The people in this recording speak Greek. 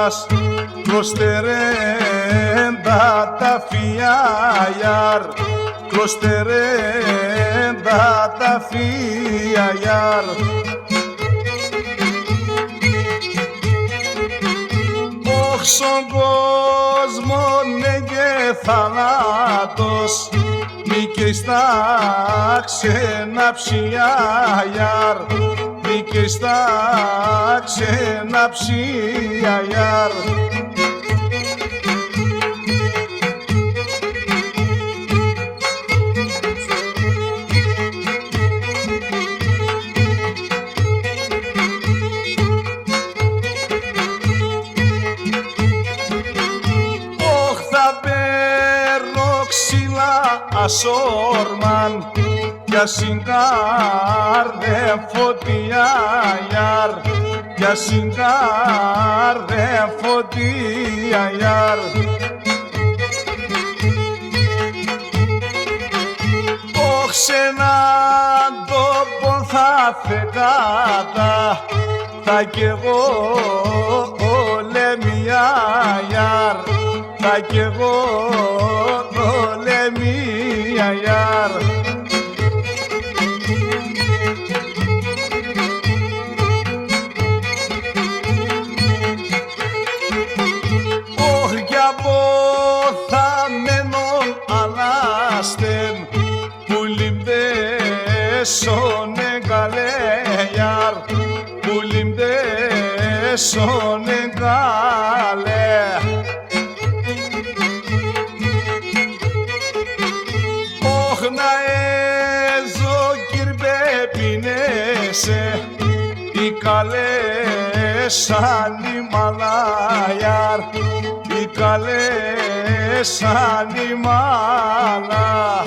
μας κλωστερέντα τα φιάγιαρ, κλωστερέντα τα φιάγιαρ. Όχ στον κόσμο ναι και θανάτος, μη και στα ξένα ψιάγιαρ, μη και στα ξένα ψιάγιαρ. Ασόρμαν για συγκάρ δε φωτιάγιαρ, για συγκάρ δε φωτιάγιαρ. Όχ σε έναν τόπο θα θεκάτα, θα κι εγώ πολεμιάγιαρ, θα κι εγώ πολεμιάγιαρ. Όχ για ποθαμένον ανάστεν, που λιμπέσονε καλέγιαρ, που λιμπέσονε καλέ. Όχ να έζω κυρπέπινεσαι, οι καλές σαν η μαλάγιαρ, οι καλές σαν η μαλά.